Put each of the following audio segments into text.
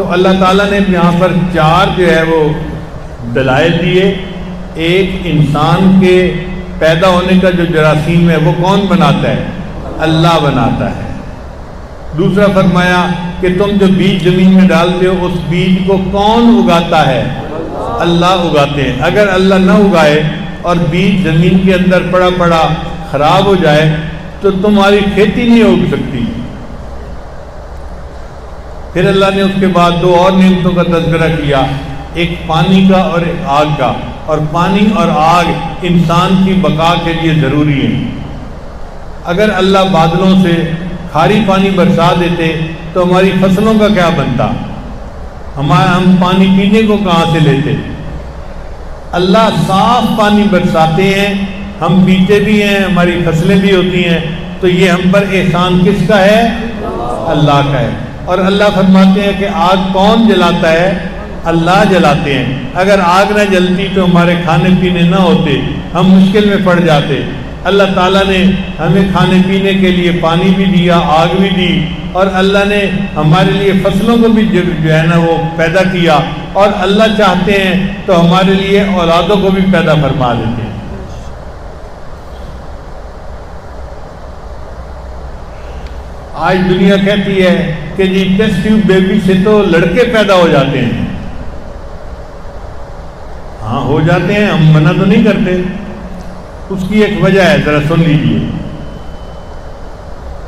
تو اللہ تعالیٰ نے یہاں پر 4 جو ہے وہ دلائل دیے. ایک انسان کے پیدا ہونے کا جو جراثیم ہے وہ کون بناتا ہے؟ اللہ بناتا ہے. دوسرا فرمایا کہ تم جو بیج زمین میں ڈالتے ہو اس بیج کو کون اگاتا ہے؟ اللہ اگاتے ہیں. اگر اللہ نہ اگائے اور بیج زمین کے اندر پڑا پڑا خراب ہو جائے تو تمہاری کھیتی نہیں اگ سکتی. پھر اللہ نے اس کے بعد 2 اور نعمتوں کا تذکرہ کیا، ایک پانی کا اور ایک آگ کا. اور پانی اور آگ انسان کی بقا کے لیے ضروری ہیں. اگر اللہ بادلوں سے کھاری پانی برسا دیتے تو ہماری فصلوں کا کیا بنتا؟ ہم پانی پینے کو کہاں سے لیتے؟ اللہ صاف پانی برساتے ہیں، ہم پیتے بھی ہیں، ہماری فصلیں بھی ہوتی ہیں. تو یہ ہم پر احسان کس کا ہے؟ اللہ کا ہے. اور اللہ فرماتے ہیں کہ آگ کون جلاتا ہے؟ اللہ جلاتے ہیں. اگر آگ نہ جلتی تو ہمارے کھانے پینے نہ ہوتے، ہم مشکل میں پڑ جاتے. اللہ تعالیٰ نے ہمیں کھانے پینے کے لیے پانی بھی دیا، آگ بھی دی، اور اللہ نے ہمارے لیے فصلوں کو بھی جو ہے نا وہ پیدا کیا. اور اللہ چاہتے ہیں تو ہمارے لیے اولادوں کو بھی پیدا فرما دیتے ہیں. آج دنیا کہتی ہے کہ جی ٹیسٹ ٹیوب بیبی سے تو لڑکے پیدا ہو جاتے ہیں. ہاں ہو جاتے ہیں، ہم منع تو نہیں کرتے. اس کی ایک وجہ ہے، ذرا سن لیجئے.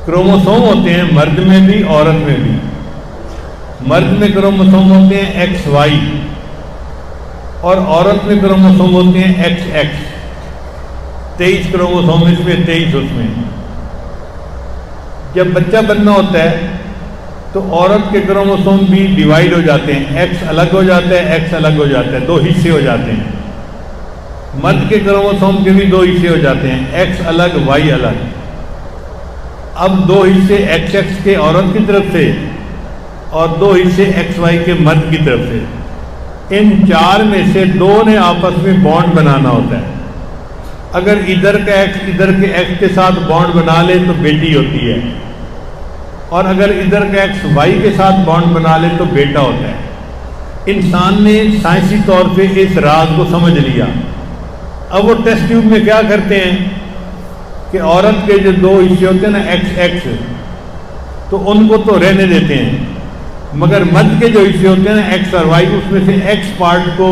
کروموسوم ہوتے ہیں مرد میں بھی عورت میں بھی. مرد میں کروموسوم ہوتے ہیں ایکس وائی اور عورت میں کروموسوم ہوتے ہیں ایکس ایکس. 23 کروموسوم اس میں 23 اس میں. جب بچہ بننا ہوتا ہے تو عورت کے کروموسوم بھی ڈیوائیڈ ہو جاتے ہیں، ایکس الگ ہو جاتا ہے، ایکس الگ ہو جاتا ہے، 2 حصے ہو جاتے ہیں. مرد کے کروموسوم کے بھی 2 حصے ہو جاتے ہیں، ایکس الگ وائی الگ. اب 2 حصے ایکس ایکس کے عورت کی طرف سے اور 2 حصے ایکس وائی کے مرد کی طرف سے. ان 4 میں سے 2 نے آپس میں بانڈ بنانا ہوتا ہے. اگر ادھر کا ایکس ادھر کے ایکس کے ساتھ بانڈ بنا لے تو بیٹی ہوتی ہے، اور اگر ادھر کا ایکس وائی کے ساتھ بانڈ بنا لے تو بیٹا ہوتا ہے. انسان نے سائنسی طور پہ اس راز کو سمجھ لیا. اب وہ ٹیسٹ ٹیوب میں کیا کرتے ہیں کہ عورت کے جو 2 حصے ہوتے ہیں نا ایکس ایکس، تو ان کو تو رہنے دیتے ہیں، مگر مرد کے جو حصے ہوتے ہیں نا ایکس اور وائی، اس میں سے ایکس پارٹ کو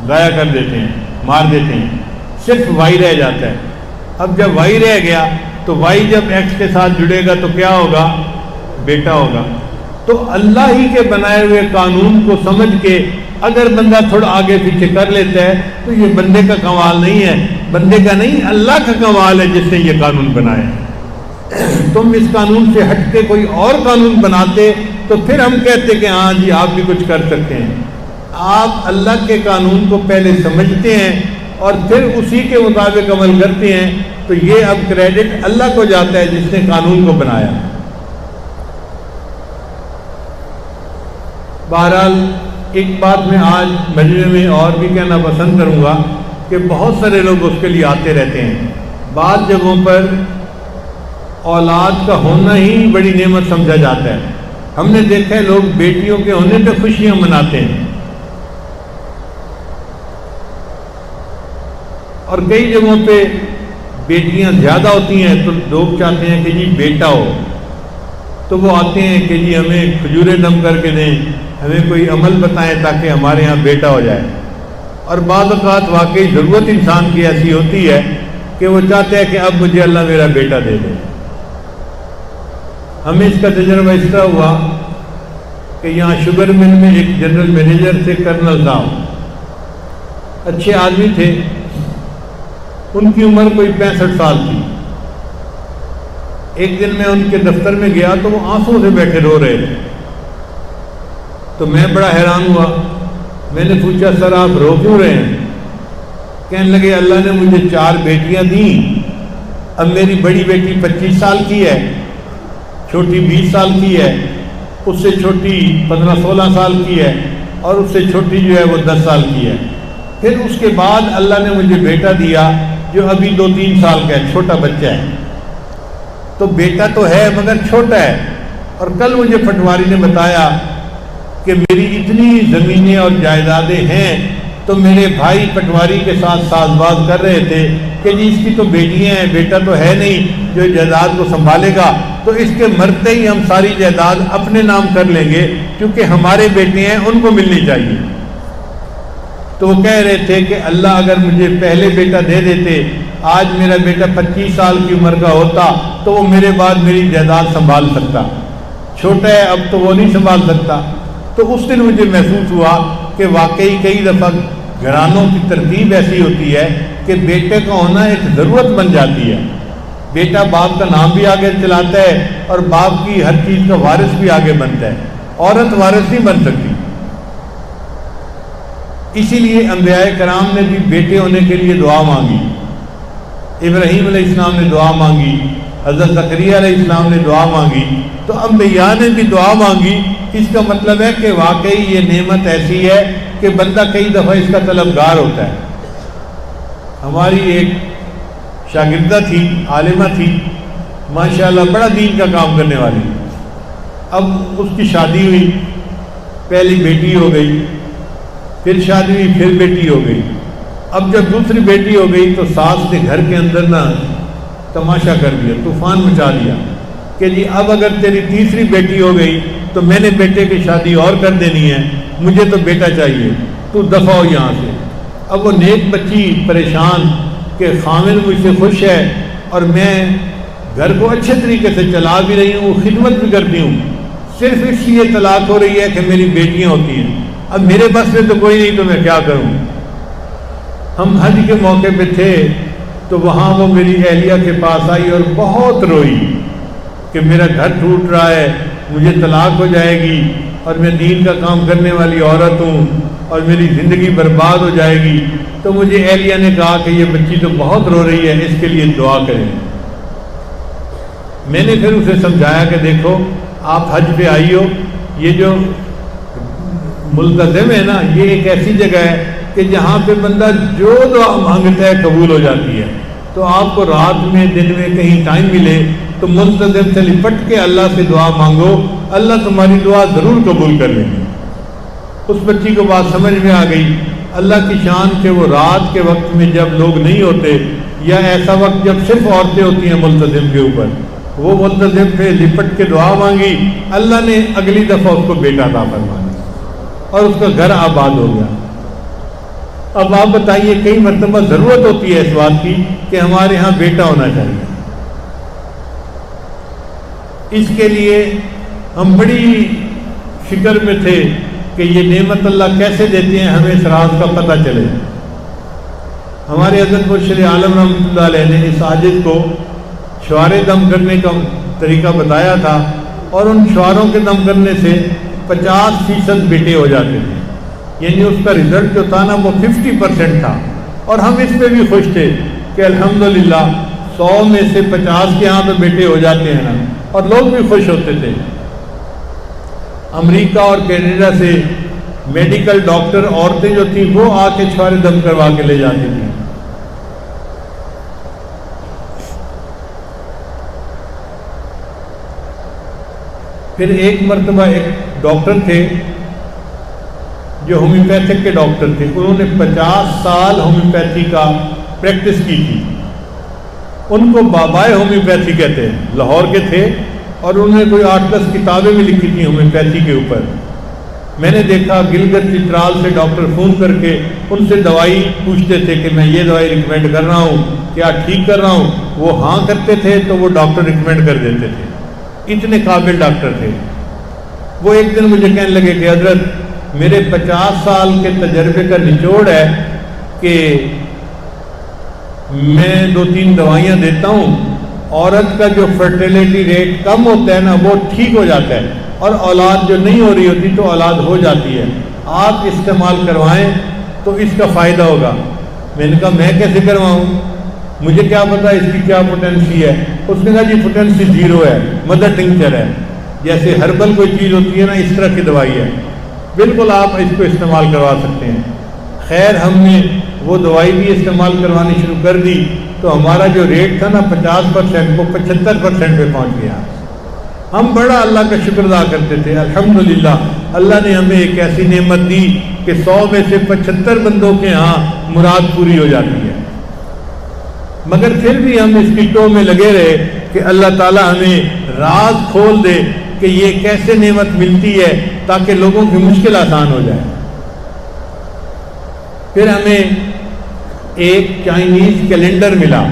ضائع کر دیتے ہیں، مار دیتے ہیں، صرف وائی رہ جاتا ہے. اب جب وائی رہ گیا تو وائی جب ایکس کے ساتھ جڑے گا تو کیا ہوگا؟ بیٹا ہوگا. تو اللہ ہی کے بنائے ہوئے قانون کو سمجھ کے اگر بندہ تھوڑا آگے پیچھے کر لیتا ہے تو یہ بندے کا کمال نہیں ہے، بندے کا نہیں، اللہ کا کمال ہے جس نے یہ قانون بنایا. تم اس قانون سے ہٹ کے کوئی اور قانون بناتے تو پھر ہم کہتے کہ ہاں جی آپ بھی کچھ کر سکتے ہیں. آپ اللہ کے قانون کو پہلے سمجھتے ہیں اور پھر اسی کے مطابق عمل کرتے ہیں، تو یہ اب کریڈٹ اللہ کو جاتا ہے جس نے قانون کو بنایا. بہرحال ایک بات میں آج مجمع میں اور بھی کہنا پسند کروں گا کہ بہت سارے لوگ اس کے لیے آتے رہتے ہیں. بعض جگہوں پر اولاد کا ہونا ہی بڑی نعمت سمجھا جاتا ہے. ہم نے دیکھا ہے لوگ بیٹیوں کے ہونے پہ خوشیاں مناتے ہیں، اور کئی جگہوں پہ بیٹیاں زیادہ ہوتی ہیں تو لوگ چاہتے ہیں کہ جی بیٹا ہو، تو وہ آتے ہیں کہ جی ہمیں کھجوریں دم کر کے دیں، ہمیں کوئی عمل بتائیں تاکہ ہمارے ہاں بیٹا ہو جائے. اور بعض اوقات واقعی ضرورت انسان کی ایسی ہوتی ہے کہ وہ چاہتے ہیں کہ اب مجھے اللہ میرا بیٹا دے دے. ہمیں اس کا تجربہ اس طرح ہوا کہ یہاں شوگر مل میں ایک جنرل مینیجر تھے کرنل صاحب، اچھے آدمی تھے. ان کی عمر کوئی 65 سال تھی. ایک دن میں ان کے دفتر میں گیا تو وہ آنسوں سے بیٹھے رو رہے تھے. تو میں بڑا حیران ہوا. میں نے پوچھا سر آپ رو کیوں رہے ہیں؟ کہنے لگے اللہ نے مجھے 4 بیٹیاں دیں. اب میری بڑی بیٹی 25 سال کی ہے، چھوٹی 20 سال کی ہے، اس سے چھوٹی 15-16 سال کی ہے، اور اس سے چھوٹی جو ہے وہ 10 سال کی ہے. پھر اس کے بعد اللہ نے مجھے بیٹا دیا جو ابھی 2-3 سال کا ہے، چھوٹا بچہ ہے. تو بیٹا تو ہے مگر چھوٹا ہے. اور کل مجھے پٹواری نے بتایا کہ میری اتنی زمینیں اور جائیدادیں ہیں، تو میرے بھائی پٹواری کے ساتھ ساز باز کر رہے تھے کہ جی اس کی تو بیٹیاں ہیں، بیٹا تو ہے نہیں جو جائیداد کو سنبھالے گا، تو اس کے مرتے ہی ہم ساری جائیداد اپنے نام کر لیں گے کیونکہ ہمارے بیٹے ہیں، ان کو ملنی چاہیے۔ تو وہ کہہ رہے تھے کہ اللہ اگر مجھے پہلے بیٹا دے دیتے، آج میرا بیٹا 25 سال کی عمر کا ہوتا تو وہ میرے بعد میری جائیداد سنبھال سکتا، چھوٹا ہے اب تو وہ نہیں سنبھال سکتا۔ تو اس دن مجھے محسوس ہوا کہ واقعی کئی دفعہ گھرانوں کی ترتیب ایسی ہوتی ہے کہ بیٹے کا ہونا ایک ضرورت بن جاتی ہے، بیٹا باپ کا نام بھی آگے چلاتا ہے اور باپ کی ہر چیز کا وارث بھی آگے بنتا ہے، عورت وارث نہیں بن سکتی۔ اسی لیے انبیاء کرام نے بھی بیٹے ہونے کے لیے دعا مانگی، ابراہیم علیہ السلام نے دعا مانگی، حضرت زکریا علیہ السلام نے دعا مانگی، تو انبیاء نے بھی دعا مانگی۔ اس کا مطلب ہے کہ واقعی یہ نعمت ایسی ہے کہ بندہ کئی دفعہ اس کا طلبگار ہوتا ہے۔ ہماری ایک شاگردہ تھی، عالمہ تھی، ماشاءاللہ بڑا دین کا کام کرنے والی، اب اس کی شادی ہوئی، پہلی بیٹی ہو گئی، پھر شادی ہوئی، پھر بیٹی ہو گئی۔ اب جب دوسری بیٹی ہو گئی تو ساس نے گھر کے اندر نا تماشا کر دیا، طوفان مچا دیا کہ جی اب اگر تیری تیسری بیٹی ہو گئی تو میں نے بیٹے کی شادی اور کر دینی ہے، مجھے تو بیٹا چاہیے، تو دفع ہو یہاں سے۔ اب وہ نیک بچی پریشان کہ خامن مجھ سے خوش ہے اور میں گھر کو اچھے طریقے سے چلا بھی رہی ہوں، خدمت بھی کرتی ہوں، صرف اس لیے طلاق ہو رہی ہے کہ میری بیٹیاں ہوتی ہیں، اب میرے بس میں تو کوئی نہیں، تو میں کیا کروں۔ ہم حج کے موقع پہ تھے تو وہاں وہ میری اہلیہ کے پاس آئی اور بہت روئی کہ میرا گھر ٹوٹ رہا ہے، مجھے طلاق ہو جائے گی اور میں دین کا کام کرنے والی عورت ہوں اور میری زندگی برباد ہو جائے گی۔ تو مجھے اہلیہ نے کہا کہ یہ بچی تو بہت رو رہی ہے، اس کے لیے دعا کریں۔ میں نے پھر اسے سمجھایا کہ دیکھو آپ حج پہ آئی ہو، یہ جو ملتزم ہے نا، یہ ایک ایسی جگہ ہے کہ جہاں پہ بندہ جو دعا مانگتا ہے قبول ہو جاتی ہے۔ تو آپ کو رات میں دن میں کہیں ٹائم ملے تو ملتزم سے لپٹ کے اللہ سے دعا مانگو، اللہ تمہاری دعا ضرور قبول کر لیں گے۔ اس بچی کو بات سمجھ میں آ گئی، اللہ کی شان کہ وہ رات کے وقت میں جب لوگ نہیں ہوتے یا ایسا وقت جب صرف عورتیں ہوتی ہیں ملتزم کے اوپر، وہ ملتزم پہ لپٹ کے دعا مانگی، اللہ نے اگلی دفعہ اس کو بیٹا عطا فرمایا اور اس کا گھر آباد ہو گیا۔ اب آپ بتائیے، کئی مرتبہ ضرورت ہوتی ہے اس بات کی کہ ہمارے ہاں بیٹا ہونا چاہیے۔ اس کے لیے ہم بڑی فکر میں تھے کہ یہ نعمت اللہ کیسے دیتے ہیں، ہمیں اس راز کا پتہ چلے۔ ہمارے حضرت مرشد عالم رحمۃ اللہ علیہ نے اس عاجز کو شعار دم کرنے کا طریقہ بتایا تھا، اور ان شعاروں کے دم کرنے سے 50% بیٹے ہو جاتے تھے، یعنی اس کا رزلٹ جو تھا نا وہ 50% تھا، اور ہم اس پہ بھی خوش تھے کہ الحمدللہ 100 میں سے 50 کے ہاں تو بیٹے ہو جاتے ہیں نا، اور لوگ بھی خوش ہوتے تھے۔ امریکہ اور کینیڈا سے میڈیکل ڈاکٹر عورتیں جو تھیں وہ آ کے شعار دم کروا کے لے جاتی تھیں۔ پھر ایک مرتبہ ایک ڈاکٹر تھے جو ہومیوپیتھک کے ڈاکٹر تھے، انہوں نے 50 سال ہومیوپیتھی کا پریکٹس کی تھی، ان کو بابائے ہومیوپیتھی کہتے ہیں، لاہور کے تھے، اور انہوں نے کوئی 8-10 کتابیں بھی لکھی تھیں ہومیوپیتھی کے اوپر۔ میں نے دیکھا گلگت چترال سے ڈاکٹر فون کر کے ان سے دوائی پوچھتے تھے کہ میں یہ دوائی ریکمینڈ کر رہا ہوں، کیا ٹھیک کر رہا ہوں؟ وہ ہاں کرتے تھے تو وہ ڈاکٹر ریکمینڈ کر دیتے تھے، اتنے قابل ڈاکٹر تھے۔ وہ ایک دن مجھے کہنے لگے کہ حضرت میرے 50 سال کے تجربے کا نچوڑ ہے کہ میں 2-3 دوائیاں دیتا ہوں، عورت کا جو فرٹیلیٹی ریٹ کم ہوتا ہے نا وہ ٹھیک ہو جاتا ہے، اور اولاد جو نہیں ہو رہی ہوتی تو اولاد ہو جاتی ہے، آپ استعمال کروائیں تو اس کا فائدہ ہوگا۔ میں نے کہا میں کیسے کرواؤں، مجھے کیا پتا اس کی کیا پوٹینسی ہے؟ اس نے کہا جی پوٹینسی 0 ہے، مدر ٹنکچر ہے، جیسے ہربل کوئی چیز ہوتی ہے نا اس طرح کی دوائی ہے، بالکل آپ اس کو استعمال کروا سکتے ہیں۔ خیر ہم نے وہ دوائی بھی استعمال کروانی شروع کر دی تو ہمارا جو ریٹ تھا نا 50% وہ 75% پہ پہنچ گیا۔ ہم بڑا اللہ کا شکر ادا کرتے تھے، الحمدللہ اللہ نے ہمیں ایک ایسی نعمت دی کہ 100 میں سے 75 بندوں کے ہاں مراد پوری ہو جاتی ہے، مگر پھر بھی ہم اس کی ٹو میں لگے رہے کہ اللہ تعالیٰ ہمیں راز کھول دے کہ یہ کیسے نعمت ملتی ہے تاکہ لوگوں کی مشکل آسان ہو جائے۔ پھر ہمیں ایک چائنیز کیلنڈر ملا،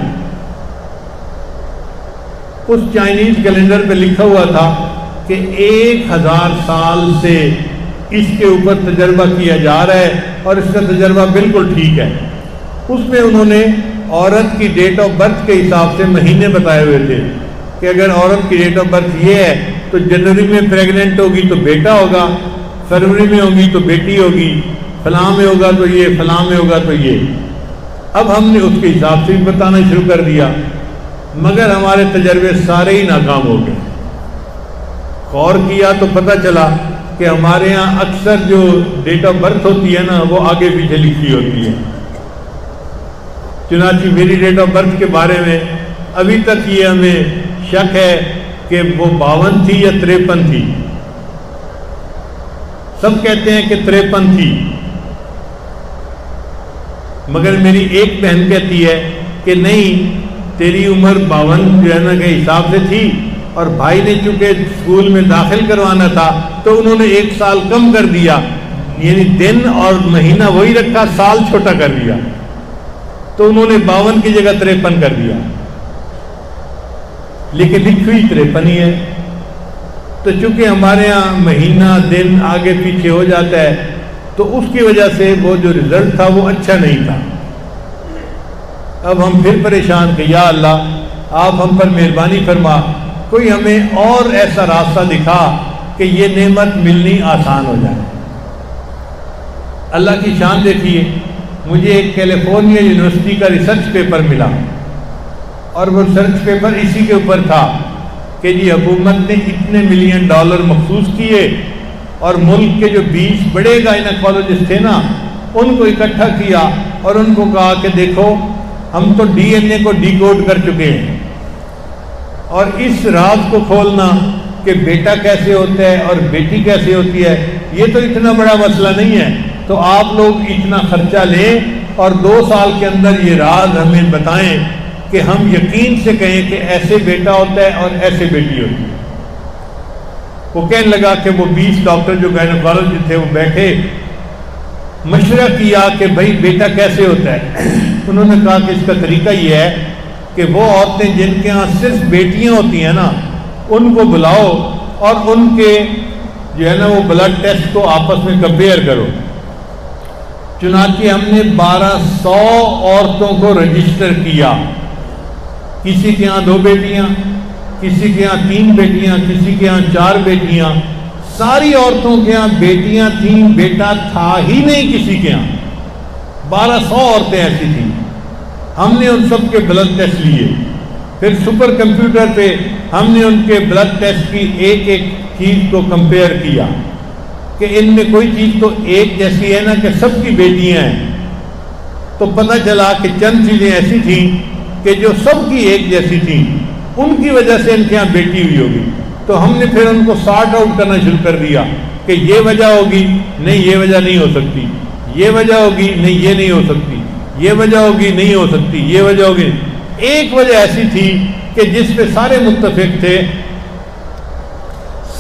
اس چائنیز کیلنڈر پہ لکھا ہوا تھا کہ 1000 سال سے اس کے اوپر تجربہ کیا جا رہا ہے اور اس کا تجربہ بالکل ٹھیک ہے۔ اس میں انہوں نے عورت کی ڈیٹ آف برتھ کے حساب سے مہینے بتائے ہوئے تھے کہ اگر عورت کی ڈیٹ آف برتھ یہ ہے تو جنوری میں پریگننٹ ہوگی تو بیٹا ہوگا، فروری میں ہوگی تو بیٹی ہوگی، فلاں میں ہوگا تو یہ، فلاں میں ہوگا تو یہ۔ اب ہم نے اس کے حساب سے بھی بتانا شروع کر دیا، مگر ہمارے تجربے سارے ہی ناکام ہو گئے۔ غور کیا تو پتہ چلا کہ ہمارے ہاں اکثر جو ڈیٹ آف برتھ ہوتی ہے نا وہ آگے پیچھے لکھی ہوتی ہے۔ چنانچہ میری ڈیٹ آف برتھ کے بارے میں ابھی تک یہ ہمیں شک ہے کہ وہ 52 تھی یا 53 تھی۔ سب کہتے ہیں کہ 53 تھی، مگر میری ایک بہن کہتی ہے کہ نہیں تیری عمر 52 جو ہے نا کے حساب سے تھی، اور بھائی نے چونکہ اسکول میں داخل کروانا تھا تو انہوں نے 1 سال کم کر دیا، یعنی دن اور مہینہ وہی رکھا، سال چھوٹا کر دیا، تو انہوں نے 52 کی جگہ 53 کر دیا، لیکن لکھی ہوئی 53 ہی ہے۔ تو چونکہ ہمارے ہاں مہینہ دن آگے پیچھے ہو جاتا ہے تو اس کی وجہ سے وہ جو رزلٹ تھا وہ اچھا نہیں تھا۔ اب ہم پھر پریشان کہ یا اللہ آپ ہم پر مہربانی فرما، کوئی ہمیں اور ایسا راستہ دکھا کہ یہ نعمت ملنی آسان ہو جائے۔ اللہ کی شان دیکھیے، مجھے ایک کیلیفورنیا یونیورسٹی کا ریسرچ پیپر ملا، اور وہ ریسرچ پیپر اسی کے اوپر تھا کہ جی حکومت نے اتنے $1 ملین مخصوص کیے اور ملک کے جو 20 بڑے گائنیکالوجسٹ تھے نا ان کو اکٹھا کیا اور ان کو کہا کہ دیکھو ہم تو ڈی این اے کو ڈی کوڈ کر چکے ہیں، اور اس راز کو کھولنا کہ بیٹا کیسے ہوتا ہے اور بیٹی کیسے ہوتی ہے یہ تو اتنا بڑا مسئلہ نہیں ہے، تو آپ لوگ اتنا خرچہ لیں اور 2 سال کے اندر یہ راز ہمیں بتائیں کہ ہم یقین سے کہیں کہ ایسے بیٹا ہوتا ہے اور ایسے بیٹی ہوتی ہے۔ وہ کہنے لگا کہ وہ 20 ڈاکٹر جو گائنیکالوجسٹ تھے وہ بیٹھے، مشورہ کیا کہ بھائی بیٹا کیسے ہوتا ہے۔ انہوں نے کہا کہ اس کا طریقہ یہ ہے کہ وہ عورتیں جن کے ہاں صرف بیٹیاں ہوتی ہیں نا ان کو بلاؤ اور ان کے جو ہے نا وہ بلڈ ٹیسٹ کو آپس میں کمپیئر کرو۔ چنانچہ ہم نے 1200 عورتوں کو رجسٹر کیا، کسی کے ہاں 2 بیٹیاں، کسی کے ہاں 3 بیٹیاں، کسی کے ہاں 4 بیٹیاں، ساری عورتوں کے ہاں بیٹیاں تھیں، بیٹا تھا ہی نہیں کسی کے ہاں۔ 1200 عورتیں ایسی تھیں۔ ہم نے ان سب کے بلڈ ٹیسٹ لیے، پھر سپر کمپیوٹر پہ ہم نے ان کے بلڈ ٹیسٹ کی ایک ایک چیز کو کمپیئر کیا کہ ان میں کوئی چیز تو ایک جیسی ہے نا کہ سب کی بیٹیاں ہیں، تو پتہ چلا کہ چند چیزیں ایسی تھیں کہ جو سب کی ایک جیسی تھیں، ان کی وجہ سے ان کے یہاں بیٹی ہوئی ہوگی۔ تو ہم نے پھر ان کو سارٹ آؤٹ کرنا شروع کر دیا کہ یہ وجہ ہوگی، نہیں یہ وجہ نہیں ہو سکتی، یہ وجہ ہوگی، نہیں یہ نہیں ہو سکتی، یہ وجہ ہوگی، نہیں ہو سکتی، یہ وجہ ہوگی۔ ایک وجہ ایسی تھی کہ جس پہ سارے متفق تھے،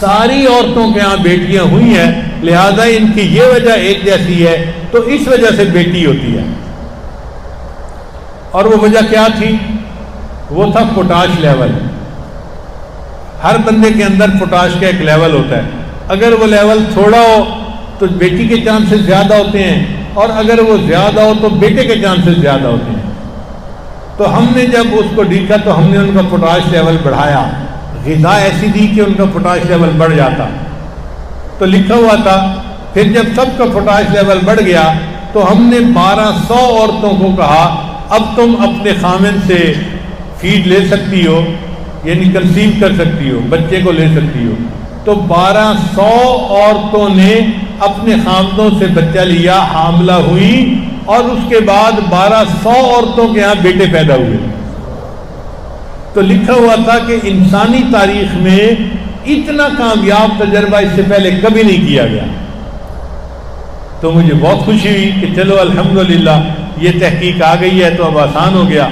ساری عورتوں کے ہاں بیٹیاں ہوئی ہیں، لہذا ان کی یہ وجہ ایک جیسی ہے تو اس وجہ سے بیٹی ہوتی ہے۔ اور وہ وجہ کیا تھی؟ وہ تھا پوٹاش لیول۔ ہر بندے کے اندر پوٹاش کا ایک لیول ہوتا ہے، اگر وہ لیول تھوڑا ہو تو بیٹی کے چانسز زیادہ ہوتے ہیں، اور اگر وہ زیادہ ہو تو بیٹے کے چانسز زیادہ ہوتے ہیں۔ تو ہم نے جب اس کو دیکھا تو ہم نے ان کا پوٹاش لیول بڑھایا، غذا ایسی دی کہ ان کا پوٹاش لیول بڑھ جاتا۔ تو لکھا ہوا تھا پھر جب سب کا پوٹاش لیول بڑھ گیا تو ہم نے 1200 عورتوں کو کہا اب تم اپنے خامن سے فیڈ لے سکتی ہو، یعنی کنسیو کر سکتی ہو، بچے کو لے سکتی ہو۔ تو 1200 عورتوں نے اپنے خامدوں سے بچہ لیا، حاملہ ہوئی، اور اس کے بعد 1200 عورتوں کے ہاں بیٹے پیدا ہوئے۔ تو لکھا ہوا تھا کہ انسانی تاریخ میں اتنا کامیاب تجربہ اس سے پہلے کبھی نہیں کیا گیا. تو مجھے بہت خوشی ہوئی کہ چلو الحمدللہ یہ تحقیق آ گئی ہے تو اب آسان ہو گیا.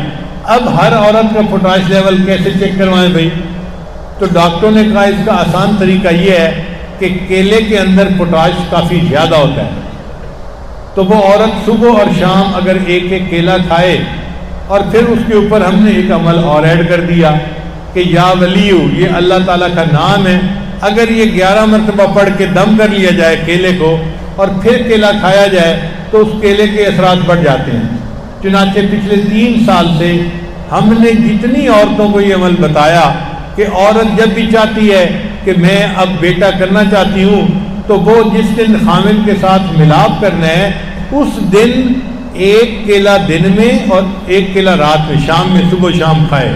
اب ہر عورت کا پوٹاش لیول کیسے چیک کروائیں بھائی؟ تو ڈاکٹروں نے کہا اس کا آسان طریقہ یہ ہے کہ کیلے کے اندر پوٹاش کافی زیادہ ہوتا ہے. تو وہ عورت صبح اور شام اگر ایک ایک کیلا کھائے، اور پھر اس کے اوپر ہم نے ایک عمل اور ایڈ کر دیا کہ یا ولیو، یہ اللہ تعالیٰ کا نام ہے. اگر یہ 11 مرتبہ پڑھ کے دم کر لیا جائے کیلے کو اور پھر کیلا کھایا جائے تو اس کیلے کے اثرات بڑھ جاتے ہیں. چنانچہ پچھلے 3 سال سے ہم نے جتنی عورتوں کو یہ عمل بتایا کہ عورت جب بھی چاہتی ہے کہ میں اب بیٹا کرنا چاہتی ہوں تو وہ جس دن خامن کے ساتھ ملاپ کرنا ہے اس دن ایک کیلا دن میں اور ایک کیلا رات میں، شام میں، صبح شام کھائے.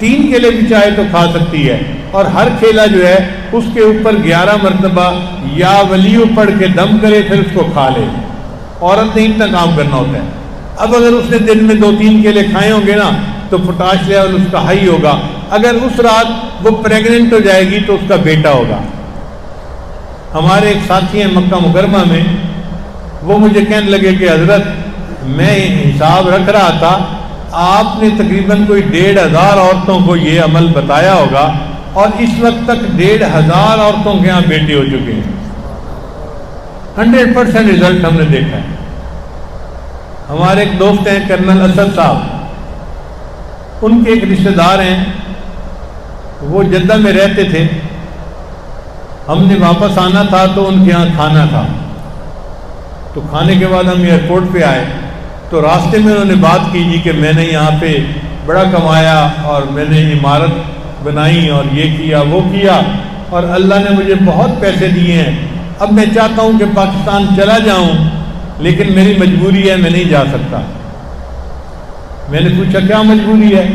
3 کیلے بھی چاہے تو کھا سکتی ہے، اور ہر کیلا جو ہے اس کے اوپر 11 مرتبہ یا ولیو پڑھ کے دم کرے پھر اس کو کھا لے. عورت نے اتنا کام کرنا ہوتا ہے. اب اگر اس نے دن میں 2-3 کیلے کھائے ہوں گے نا تو پوٹاش لیول اس کا ہائی ہوگا. اگر اس رات وہ پریگننٹ ہو جائے گی تو اس کا بیٹا ہوگا. ہمارے ایک ساتھی ہیں مکہ مکرمہ میں، وہ مجھے کہنے لگے کہ حضرت میں حساب رکھ رہا تھا، آپ نے تقریباً کوئی 1500 عورتوں کو یہ عمل بتایا ہوگا اور اس وقت تک 1500 عورتوں کے یہاں بیٹے ہو چکے ہیں. 100% رزلٹ ہم نے دیکھا ہے. ہمارے ایک دوست ہیں کرنل اسد صاحب، ان کے ایک رشتہ دار ہیں، وہ جدہ میں رہتے تھے. ہم نے واپس آنا تھا تو ان کے ہاں کھانا تھا. تو کھانے کے بعد ہم ایئرپورٹ پہ آئے تو راستے میں انہوں نے بات کی جی کہ میں نے یہاں پہ بڑا کمایا اور میں نے عمارت بنائی اور یہ کیا وہ کیا اور اللہ نے مجھے بہت پیسے دیے ہیں. اب میں چاہتا ہوں کہ پاکستان چلا جاؤں لیکن میری مجبوری ہے، میں نہیں جا سکتا. میں نے پوچھا کیا مجبوری ہے؟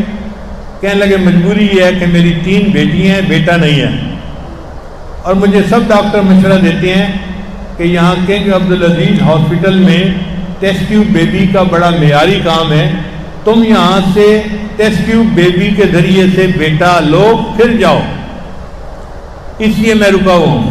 کہنے لگے مجبوری یہ ہے کہ میری 3 بیٹی ہیں، بیٹا نہیں ہے، اور مجھے سب ڈاکٹر مشورہ دیتے ہیں کہ یہاں کنگ عبدالعزیز ہاسپٹل میں ٹیسٹ ٹیوب بیبی کا بڑا معیاری کام ہے، تم یہاں سے ٹیسٹ ٹیوب بیبی کے ذریعے سے بیٹا لو پھر جاؤ. اس لیے میں رکا ہوا ہوں.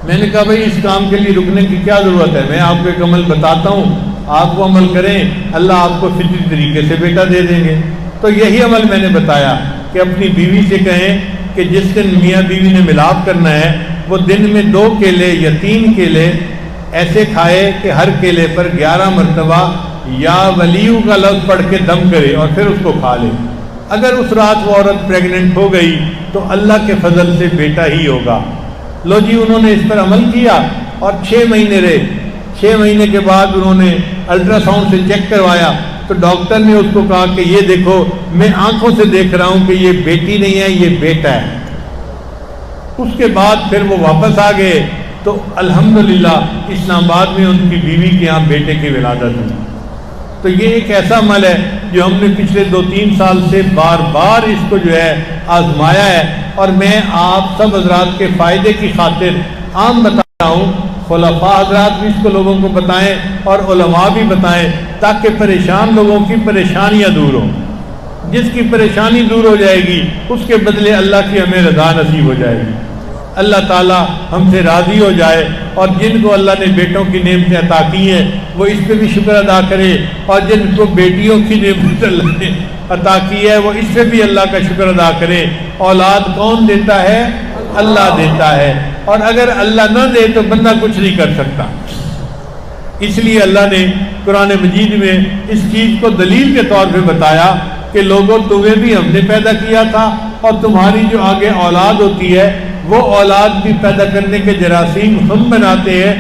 میں نے کہا بھائی اس کام کے لیے رکنے کی کیا ضرورت ہے؟ میں آپ کو ایک عمل بتاتا ہوں، آپ وہ عمل کریں، اللہ آپ کو فطری طریقے سے بیٹا دے دیں گے. تو یہی عمل میں نے بتایا کہ اپنی بیوی سے کہیں کہ جس دن میاں بیوی نے ملاپ کرنا ہے وہ دن میں 2 کیلے یا 3 کیلے ایسے کھائے کہ ہر کیلے پر 11 مرتبہ یا ولیو کا لفظ پڑھ کے دم کرے اور پھر اس کو کھا لے. اگر اس رات وہ عورت پریگننٹ ہو گئی تو اللہ کے فضل سے بیٹا ہی ہوگا. لو جی انہوں نے اس پر عمل کیا اور 6 مہینے رہے. 6 مہینے کے بعد انہوں نے الٹرا ساؤنڈ سے چیک کروایا تو ڈاکٹر نے اس کو کہا کہ یہ دیکھو میں آنکھوں سے دیکھ رہا ہوں کہ یہ بیٹی نہیں ہے، یہ بیٹا ہے. اس کے بعد پھر وہ واپس آ گئے تو الحمدللہ اسلام آباد میں ان کی بیوی کے یہاں بیٹے کی ولادت ہوئی. تو یہ ایک ایسا عمل ہے جو ہم نے پچھلے 2-3 سال سے بار بار اس کو جو ہے آزمایا ہے، اور میں آپ سب حضرات کے فائدے کی خاطر عام بتا رہا ہوں. خلفاء حضرات بھی اس کو لوگوں کو بتائیں اور علماء بھی بتائیں تاکہ پریشان لوگوں کی پریشانیاں دور ہوں. جس کی پریشانی دور ہو جائے گی اس کے بدلے اللہ کی ہمیں رضا نصیب ہو جائے گی. اللہ تعالیٰ ہم سے راضی ہو جائے، اور جن کو اللہ نے بیٹوں کی نعمتیں عطا کی ہیں وہ اس پہ بھی شکر ادا کرے، اور جن کو بیٹیوں کی نعمت اللہ نے عطا کی ہے وہ اس پہ بھی اللہ کا شکر ادا کرے. اولاد کون دیتا ہے؟ اللہ دیتا ہے، اور اگر اللہ نہ دے تو بندہ کچھ نہیں کر سکتا. اس لیے اللہ نے قرآن مجید میں اس چیز کو دلیل کے طور پہ بتایا کہ لوگوں تمہیں بھی ہم نے پیدا کیا تھا، اور تمہاری جو آگے اولاد ہوتی ہے وہ اولاد بھی پیدا کرنے کے جراثیم ہم بناتے ہیں،